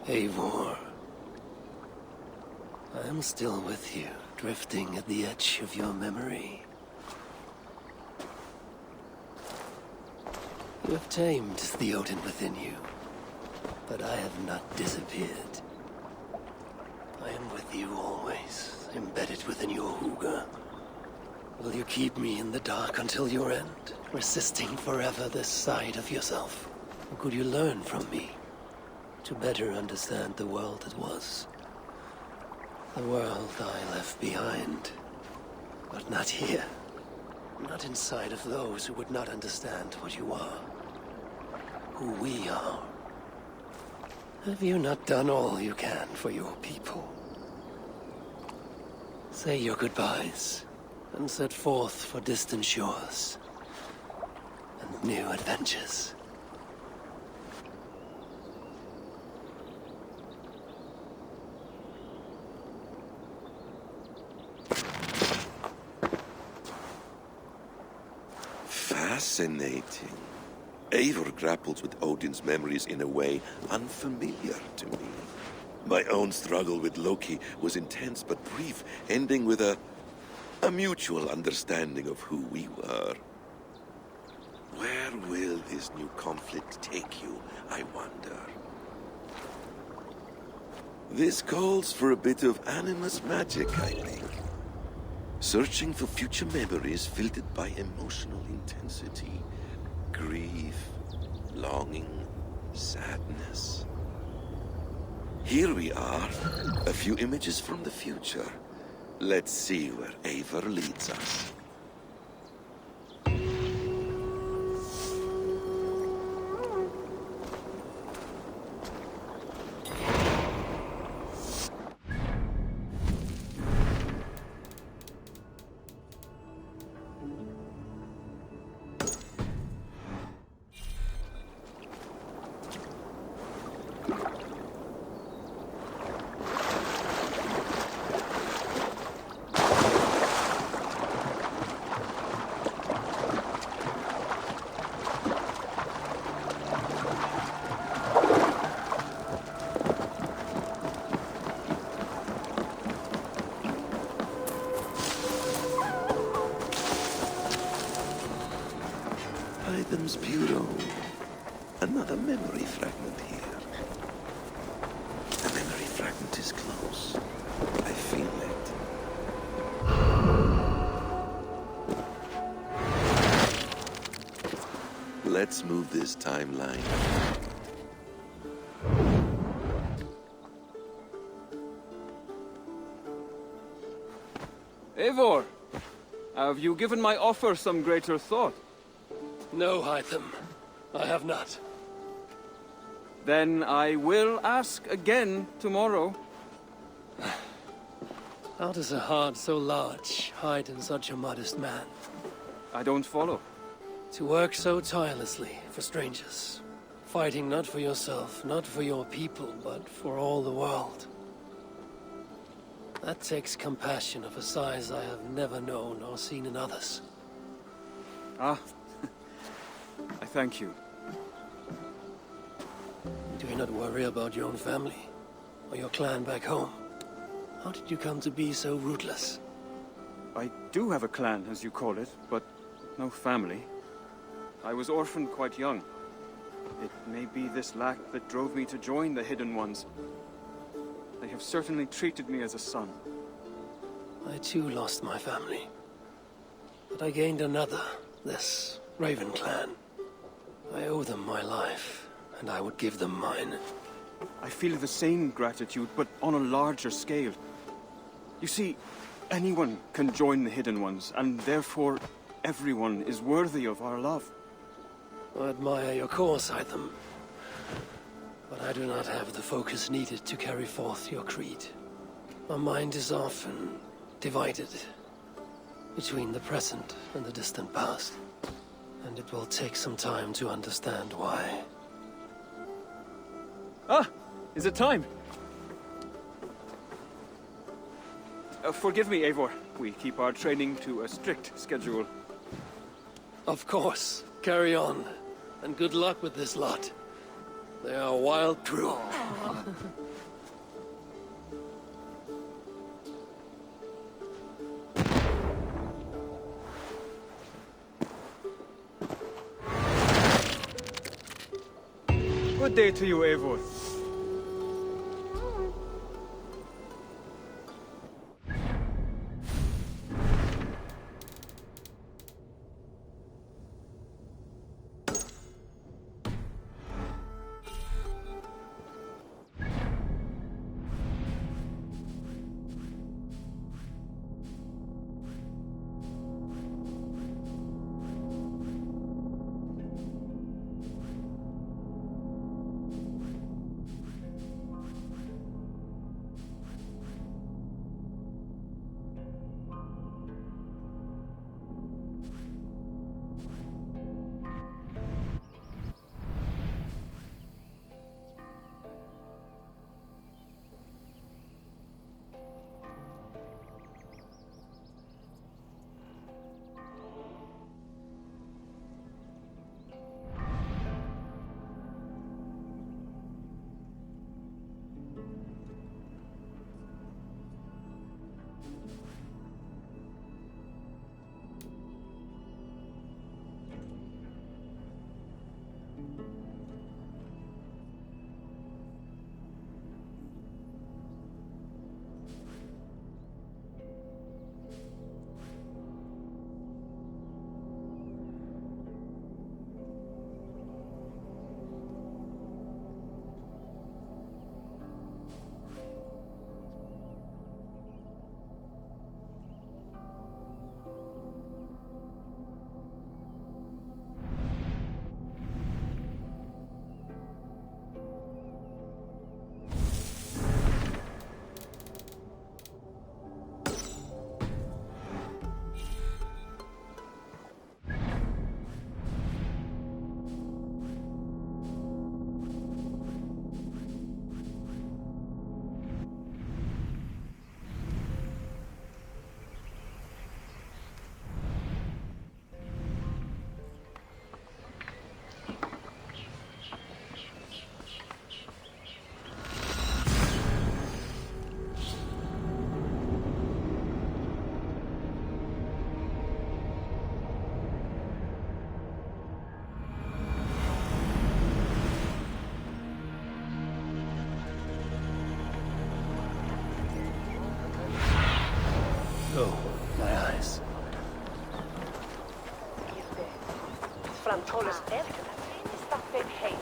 Eivor, I am still with you, drifting at the edge of your memory. You have tamed the Odin within you, but I have not disappeared. I am with you always, embedded within your hooga. Will you keep me in the dark until your end, resisting forever this side of yourself? Or could you learn from me? To better understand the world that was. The world I left behind. But not here. Not inside of those who would not understand what you are. Who we are. Have you not done all you can for your people? Say your goodbyes, and set forth for distant shores. And new adventures. Fascinating. Eivor grapples with Odin's memories in a way unfamiliar to me. My own struggle with Loki was intense but brief, ending with a mutual understanding of who we were. Where will this new conflict take you, I wonder? This calls for a bit of animus magic, I think. Searching for future memories filtered by emotional intensity, grief, longing, sadness. Here we are, a few images from the future. Let's see where Eivor leads us. Items Bureau. Another memory fragment here. The memory fragment is close. I feel it. Let's move this timeline. Eivor, have you given my offer some greater thought? No, Hytham. I have not. Then I will ask again tomorrow. How does a heart so large hide in such a modest man? I don't follow. To work so tirelessly for strangers. Fighting not for yourself, not for your people, but for all the world. That takes compassion of a size I have never known or seen in others. Ah. I thank you. Do you not worry about your own family? Or your clan back home? How did you come to be so rootless? I do have a clan, as you call it, but no family. I was orphaned quite young. It may be this lack that drove me to join the Hidden Ones. They have certainly treated me as a son. I too lost my family. But I gained another, this Raven clan. I owe them my life, and I would give them mine. I feel the same gratitude, but on a larger scale. You see, anyone can join the Hidden Ones, and therefore everyone is worthy of our love. I admire your course, Itham. But I do not have the focus needed to carry forth your creed. My mind is often divided between the present and the distant past. And it will take some time to understand why. Ah! Is it time? Forgive me, Eivor. We keep our training to a strict schedule. Of course. Carry on. And good luck with this lot. They are a wild crew. Good day to you, Eivor. Oh, my eyes. Fram tolles elden, stappen heim.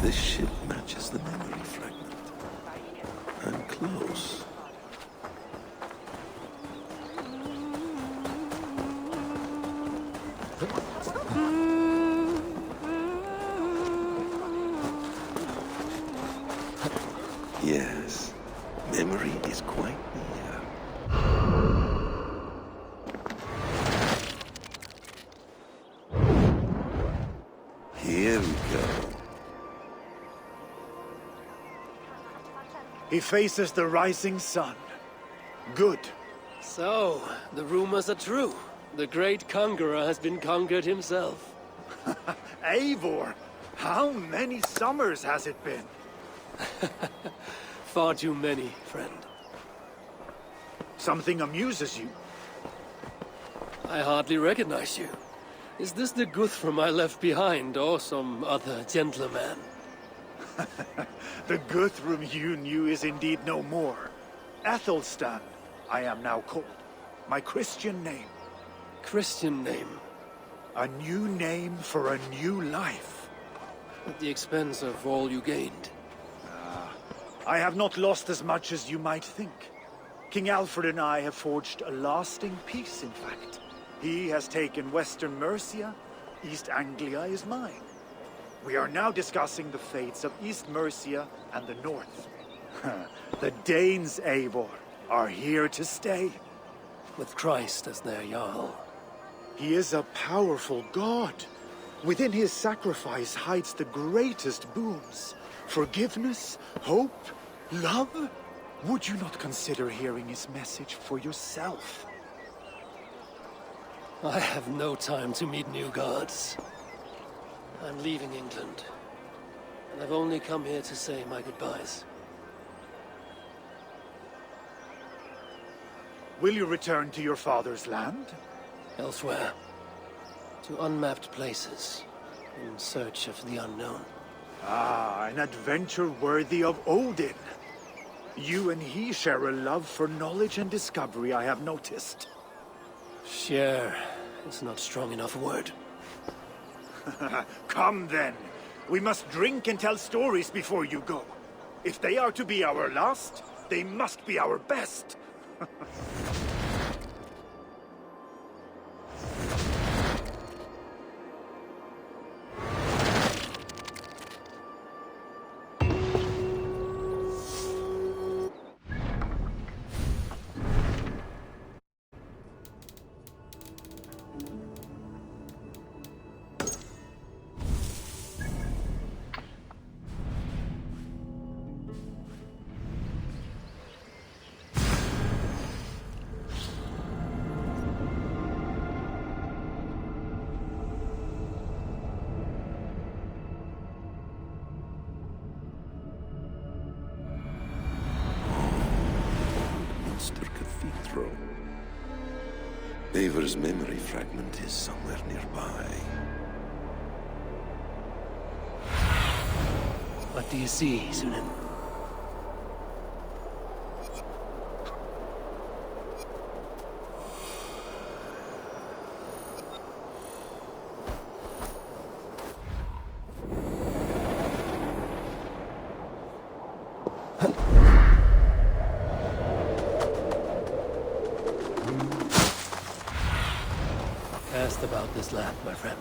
This ship matches the memory fragment. I'm close. Yes, memory is quite near. Here we go. He faces the rising sun. Good. So, the rumors are true. The great conqueror has been conquered himself. Eivor, how many summers has it been? Far too many, friend. Something amuses you. I hardly recognize you. Is this the Guthrum I left behind, or some other gentleman? The Guthrum you knew is indeed no more. Athelstan, I am now called. My Christian name. Christian name. A new name for a new life. At the expense of all you gained. I have not lost as much as you might think. King Alfred and I have forged a lasting peace, in fact. He has taken Western Mercia, East Anglia is mine. We are now discussing the fates of East Mercia and the North. The Danes, Eivor, are here to stay. With Christ as their Jarl. He is a powerful god. Within his sacrifice hides the greatest boons. Forgiveness, hope, love. Would you not consider hearing his message for yourself? I have no time to meet new gods. I'm leaving England. And I've only come here to say my goodbyes. Will you return to your father's land? Elsewhere. To unmapped places. In search of the unknown. Ah, an adventure worthy of Odin. You and he share a love for knowledge and discovery, I have noticed. Share is not strong enough a word. Come then. We must drink and tell stories before you go. If they are to be our last, they must be our best. Cathedral. Eivor's memory fragment is somewhere nearby. What do you see, Sunan? Cast about this land, my friend.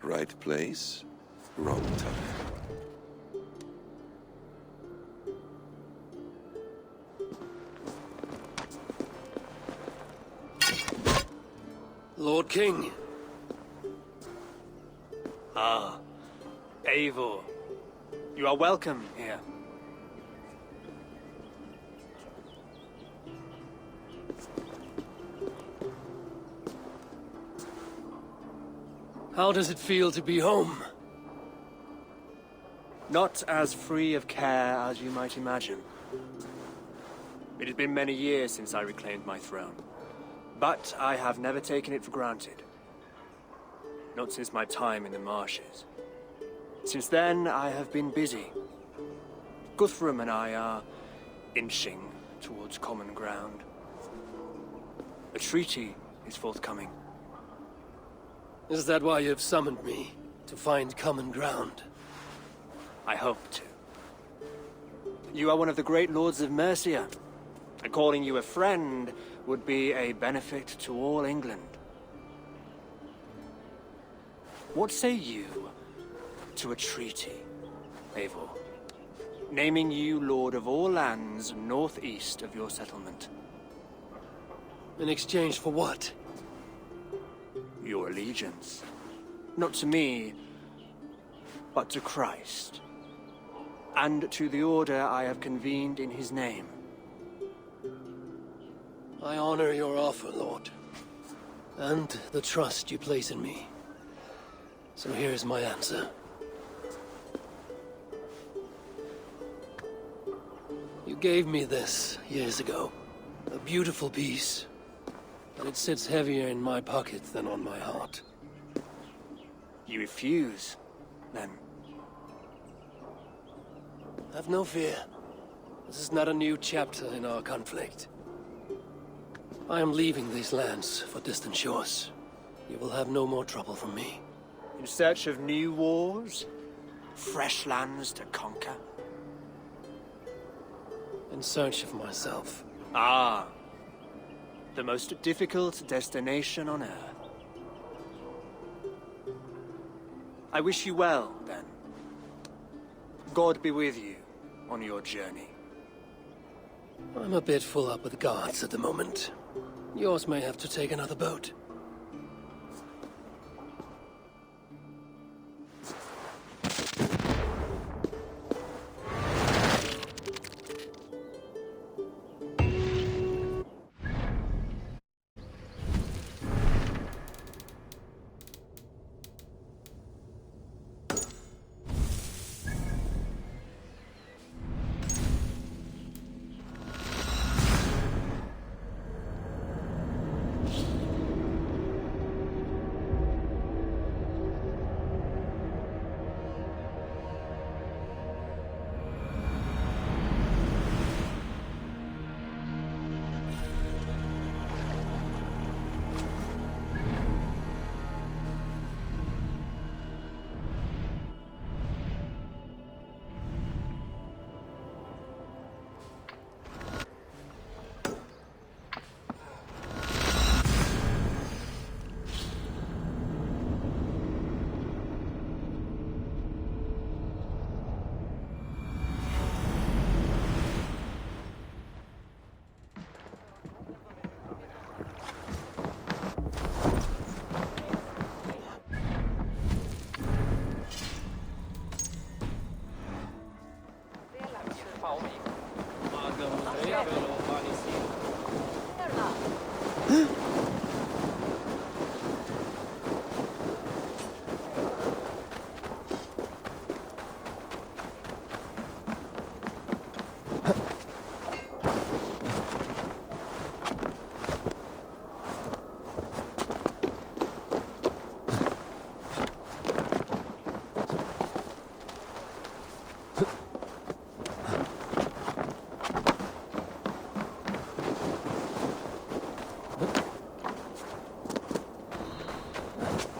Right place, wrong time. Lord King. Ah, Eivor. You are welcome here. How does it feel to be home? Not as free of care as you might imagine. It has been many years since I reclaimed my throne, but I have never taken it for granted. Not since my time in the marshes. Since then, I have been busy. Guthrum and I are inching towards common ground. A treaty is forthcoming. Is that why you've summoned me? To find common ground? I hope to. You are one of the great lords of Mercia, and calling you a friend would be a benefit to all England. What say you to a treaty, Eivor? Naming you lord of all lands northeast of your settlement. In exchange for what? Your allegiance. Not to me, but to Christ. and to the order I have convened in his name. I honor your offer, Lord, and the trust you place in me. So here's my answer. You gave me this years ago. A beautiful piece, but it sits heavier in my pocket than on my heart. You refuse, then? Have no fear. This is not a new chapter in our conflict. I am leaving these lands for distant shores. You will have no more trouble from me. In search of new wars? Fresh lands to conquer? In search of myself. Ah. The most difficult destination on Earth. I wish you well, then. God be with you on your journey. I'm a bit full up with guards at the moment. Yours may have to take another boat.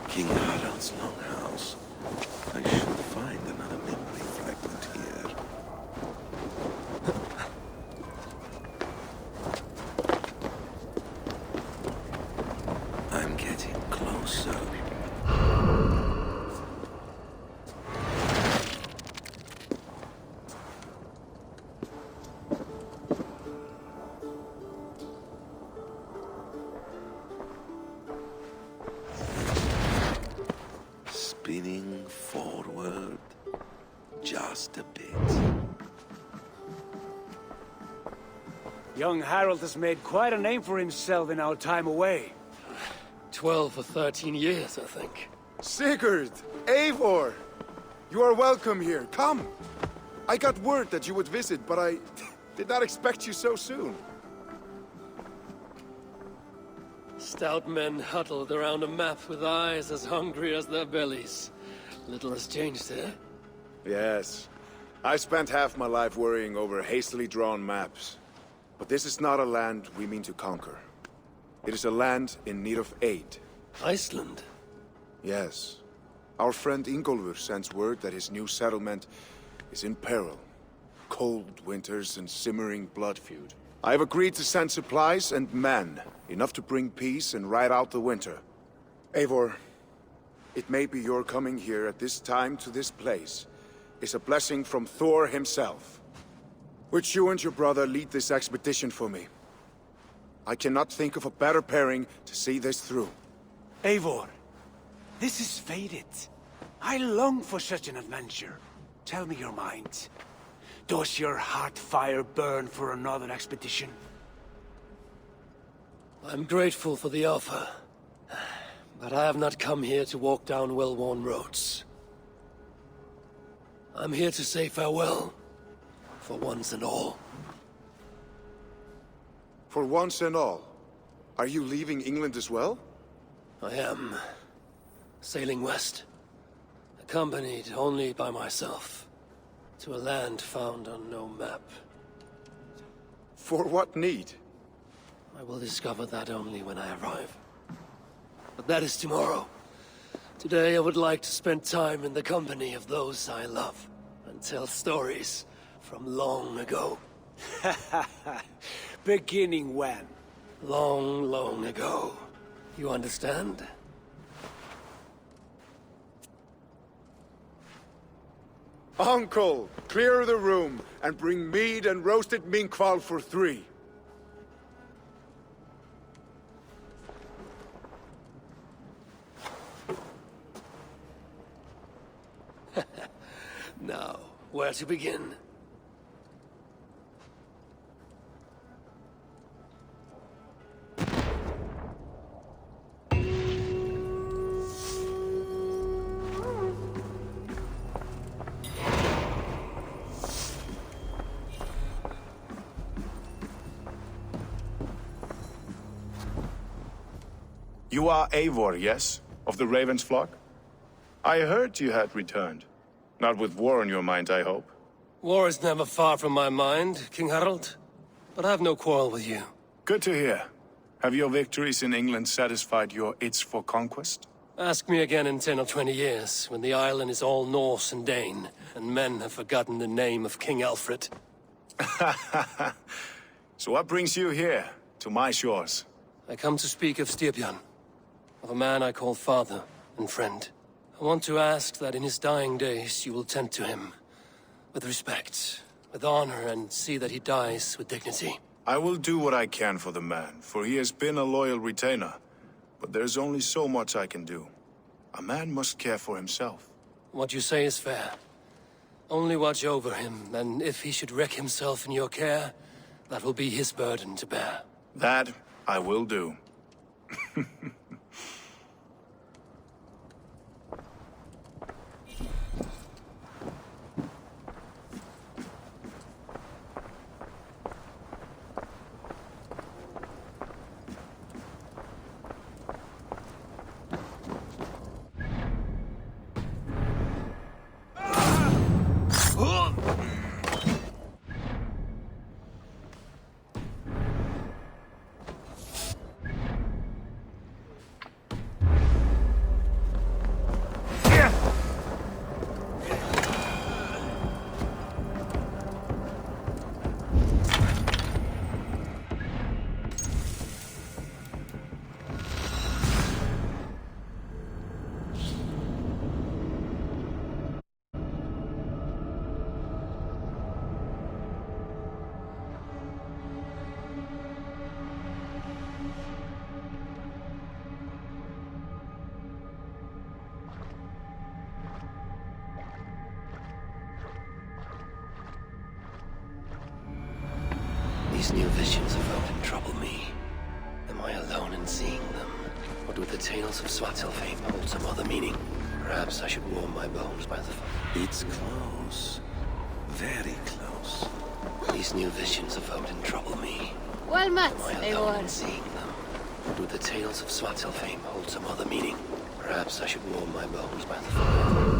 King Harald's longhouse. I should find another memory fragment here. I'm getting closer. Spinning forward just a bit. Young Harold has made quite a name for himself in our time away. 12 or 13 years, I think. Sigurd! Eivor! You are welcome here. Come! I got word that you would visit, but I did not expect you so soon. Stout men huddled around a map with eyes as hungry as their bellies. Little has changed here. Yes. I spent half my life worrying over hastily drawn maps. But this is not a land we mean to conquer. It is a land in need of aid. Iceland? Yes. Our friend Ingólfur sends word that his new settlement is in peril. Cold winters and simmering blood feud. I have agreed to send supplies and men, enough to bring peace and ride out the winter. Eivor, it may be your coming here at this time to this place is a blessing from Thor himself. Would you and your brother lead this expedition for me? I cannot think of a better pairing to see this through. Eivor, this is fated. I long for such an adventure. Tell me your mind. Does your heart fire burn for another expedition? I'm grateful for the offer, but I have not come here to walk down well-worn roads. I'm here to say farewell, for once and all. For once and all. Are you leaving England as well? I am sailing west, accompanied only by myself, to a land found on no map. For what need? I will discover that only when I arrive. But that is tomorrow. Today I would like to spend time in the company of those I love, and tell stories from long ago. Beginning when? Long, long ago. You understand? Uncle, clear the room and bring mead and roasted minkwal for 3. Now, where to begin? You are Eivor, yes? Of the Raven's flock? I heard you had returned. Not with war on your mind, I hope. War is never far from my mind, King Harald. But I have no quarrel with you. Good to hear. Have your victories in England satisfied your itch for conquest? Ask me again in 10 or 20 years, when the island is all Norse and Dane, and men have forgotten the name of King Alfred. So what brings you here, to my shores? I come to speak of Styrbjörn, of a man I call father and friend. I want to ask that in his dying days you will tend to him, with respect, with honor, and see that he dies with dignity. I will do what I can for the man, for he has been a loyal retainer. But there's only so much I can do. A man must care for himself. What you say is fair. Only watch over him, and if he should wreck himself in your care, that will be his burden to bear. That I will do. These new visions of Odin trouble me. Am I alone in seeing them? Or do the tales of Svartalfheim hold some other meaning? Perhaps I should warm my bones by the fire. It's close. Very close. These new visions of Odin trouble me. Well met, Am I alone in Eivor. seeing them? Or do the tales of Svartalfheim hold some other meaning? Perhaps I should warm my bones by the fire.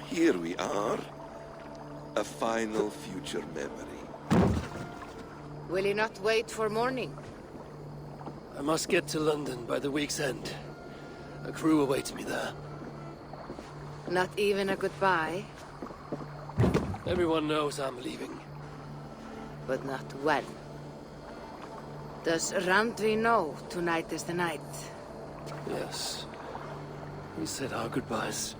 Here we are. A final future memory. Will you not wait for morning? I must get to London by the week's end. A crew awaits me there. Not even a goodbye, Everyone knows I'm leaving. but not when. Does Randvi know tonight is the night? Yes. We said our goodbyes.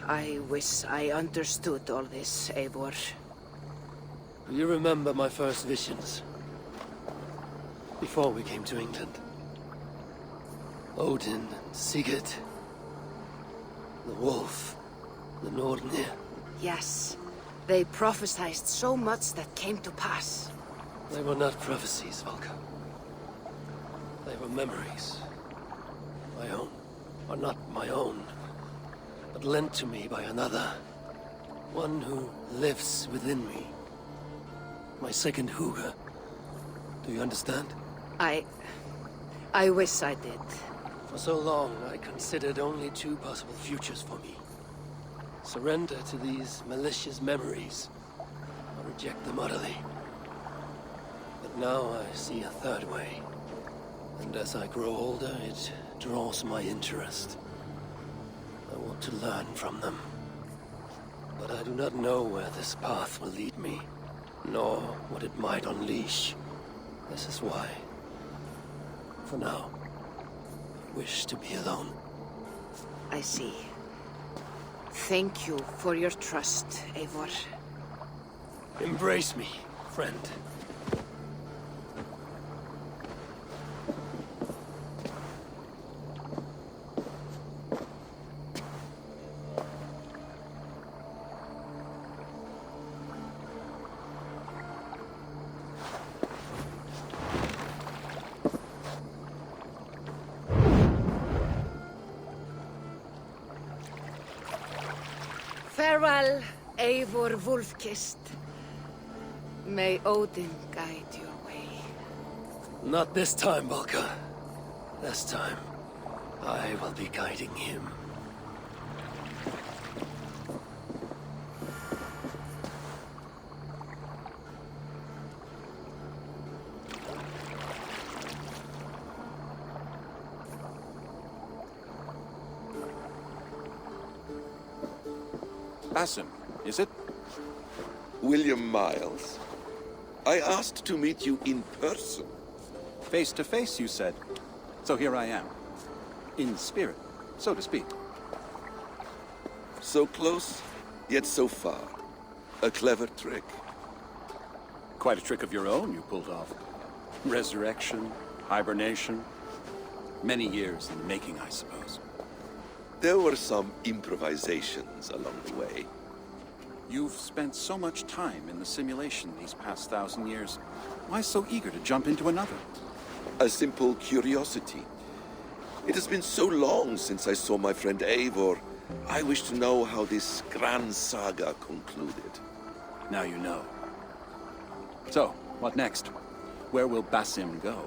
I wish I understood all this, Eivor. Do you remember my first visions? Before we came to England. Odin, Sigurd, the wolf, the Nordnir. Yes. They prophesied so much that came to pass. They were not prophecies, Valka. They were memories. My own. Or not my own, but lent to me by another. One who lives within me. My second Huga. Do you understand? I wish I did. For so long, I considered only two possible futures for me. Surrender to these malicious memories, or reject them utterly. But now I see a third way. And as I grow older, it draws my interest. I want to learn from them. But I do not know where this path will lead me, nor what it might unleash. This is why, for now, I wish to be alone. I see. Thank you for your trust, Eivor. Embrace me, friend. Farewell, Eivor Wolf-Kissed. May Odin guide your way. Not this time, Valka. This time, I will be guiding him. Basim, is it? William Miles. I asked to meet you in person. Face to face, you said. So here I am. In spirit, so to speak. So close, yet so far. A clever trick. Quite a trick of your own you pulled off. Resurrection, hibernation. Many years in the making, I suppose. There were some improvisations along the way. You've spent so much time in the simulation these past 1,000 years. Why so eager to jump into another? A simple curiosity. It has been so long since I saw my friend Eivor. I wish to know how this grand saga concluded. Now you know. So, what next? Where will Basim go?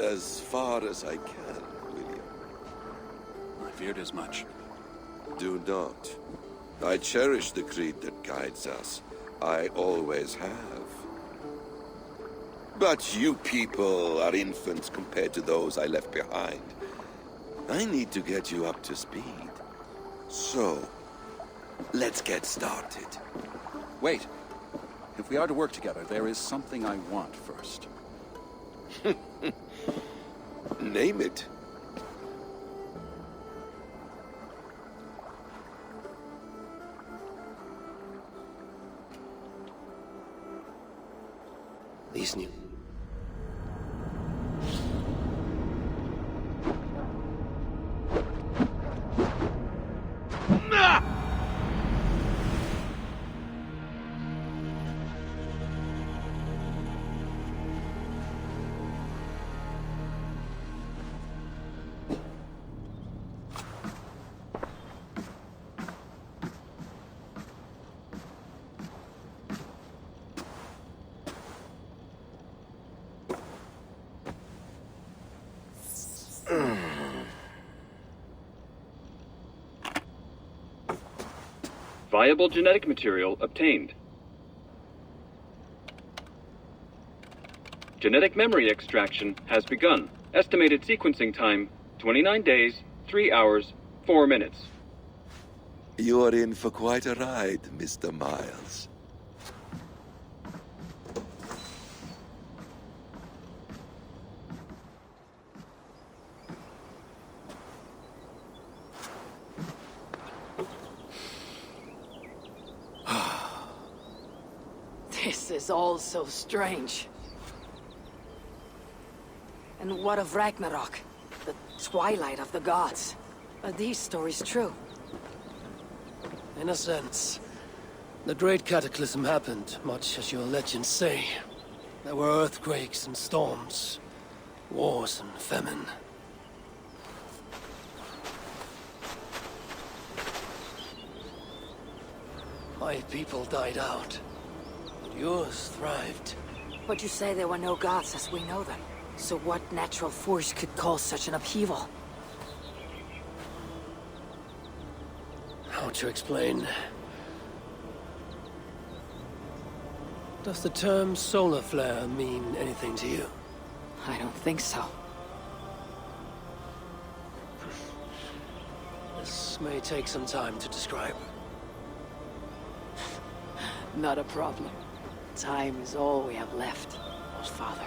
As far as I can, William. I feared as much. Do not. I cherish the creed that guides us. I always have. But you people are infants compared to those I left behind. I need to get you up to speed. So, let's get started. Wait. If we are to work together, there is something I want first. Name it. These new... Viable genetic material obtained. Genetic memory extraction has begun. Estimated sequencing time, 29 days, 3 hours, 4 minutes. You are in for quite a ride, Mr. Miles. This is all so strange. And what of Ragnarok? The Twilight of the gods. Are these stories true? In a sense. The Great Cataclysm happened, much as your legends say. There were earthquakes and storms, wars and famine. My people died out, but yours thrived. But you say there were no gods as we know them. So what natural force could cause such an upheaval? How to explain? Does the term solar flare mean anything to you? I don't think so. This may take some time to describe. Not a problem. Time is all we have left, Father.